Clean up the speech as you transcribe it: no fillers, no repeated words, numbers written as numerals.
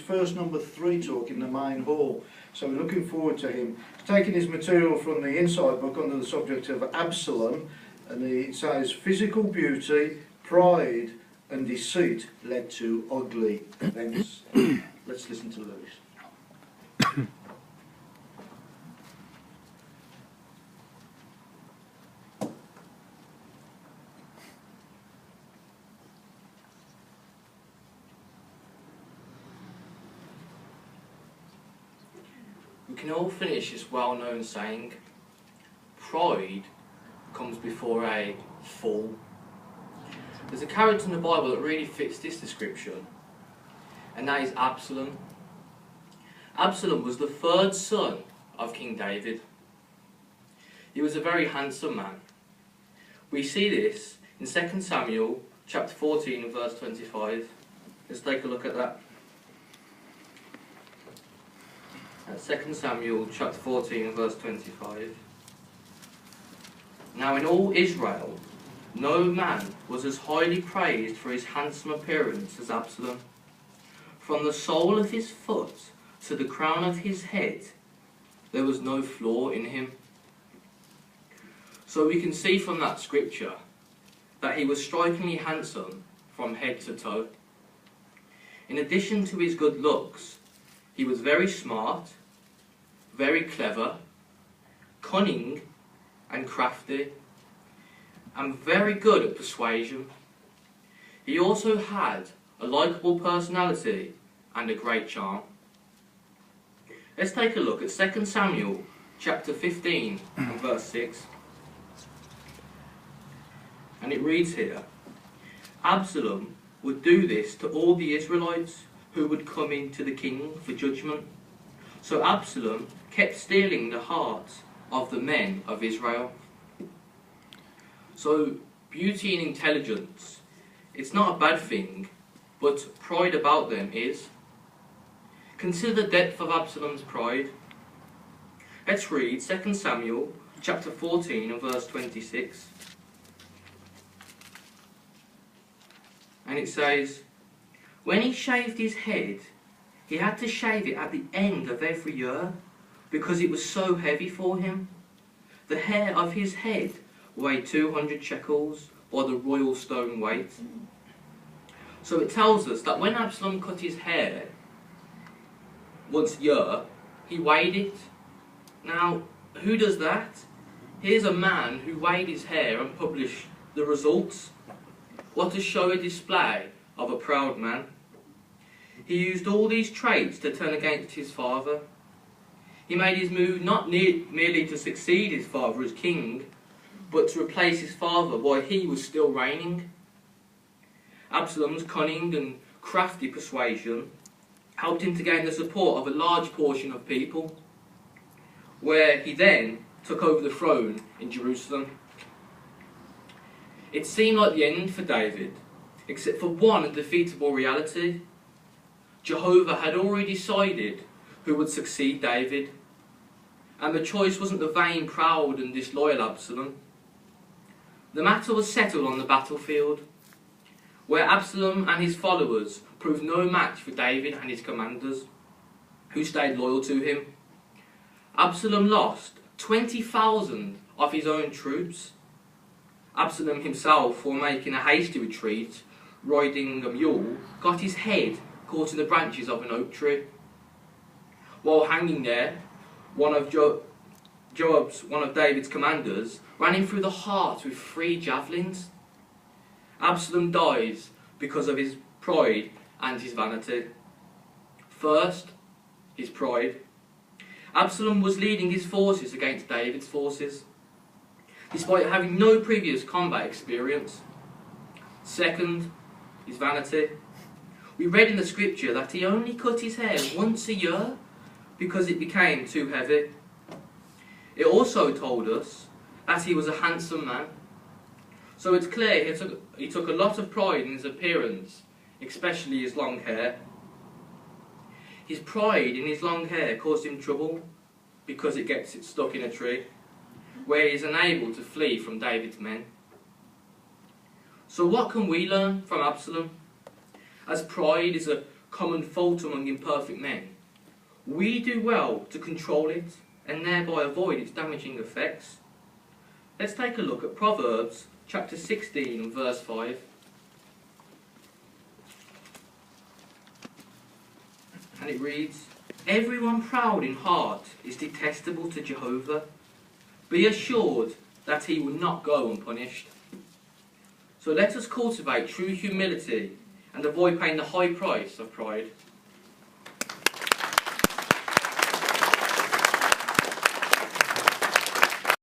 first number 3 talk in the main hall. So we're looking forward to him. He's taking his material from the Inside book under the subject of Absalom, and it says physical beauty, pride and deceit led to ugly events. Let's listen to Lewis. We can all finish this well-known saying, pride comes before a fall. There's a character in the Bible that really fits this description, and that is Absalom. Absalom was the 3rd son of King David. He was a very handsome man. We see this in 2 Samuel chapter 14 and verse 25. Let's take a look at that. 2 Samuel chapter 14 and verse 25. Now in all Israel, no man was as highly praised for his handsome appearance as Absalom. From the sole of his foot to the crown of his head, there was no flaw in him. So we can see from that scripture that he was strikingly handsome from head to toe. In addition to his good looks, he was very smart, very clever, cunning and crafty, and very good at persuasion. He also had a likeable personality and a great charm. Let's take a look at 2 Samuel chapter 15 and verse 6. And it reads here, Absalom would do this to all the Israelites who would come in to the king for judgment. So Absalom kept stealing the hearts of the men of Israel. So beauty and intelligence, it's not a bad thing, but pride about them is. Consider the depth of Absalom's pride. Let's read 2 Samuel chapter 14 and verse 26. And it says, when he shaved his head, he had to shave it at the end of every year, because it was so heavy for him. The hair of his head weighed 200 shekels, by the royal stone weight. So it tells us that when Absalom cut his hair once a year, he weighed it. Now, who does that? Here's a man who weighed his hair and published the results. What a showy display of a proud man. He used all these traits to turn against his father. He made his move not merely to succeed his father as king, but to replace his father while he was still reigning. Absalom's cunning and crafty persuasion helped him to gain the support of a large portion of people, where he then took over the throne in Jerusalem. It seemed like the end for David, except for one undefeatable reality. Jehovah had already decided who would succeed David, and the choice wasn't the vain, proud and disloyal Absalom. The matter was settled on the battlefield, where Absalom and his followers proved no match for David and his commanders, who stayed loyal to him. Absalom lost 20,000 of his own troops. Absalom himself, for making a hasty retreat, riding a mule, got his head caught in the branches of an oak tree. While hanging there, one of David's commanders, ran him through the heart with 3 javelins. Absalom dies because of his pride and his vanity. First, his pride. Absalom was leading his forces against David's forces, despite having no previous combat experience. Second, his vanity. We read in the scripture that he only cut his hair once a year because it became too heavy. It also told us that he was a handsome man. So it's clear he took a lot of pride in his appearance, especially his long hair. His pride in his long hair caused him trouble because it gets stuck in a tree, where he is unable to flee from David's men. So what can we learn from Absalom? As pride is a common fault among imperfect men, we do well to control it and thereby avoid its damaging effects. Let's take a look at Proverbs chapter 16 and verse 5. And it reads, "Everyone proud in heart is detestable to Jehovah. Be assured that he will not go unpunished." So let us cultivate true humility and avoid paying the high price of pride.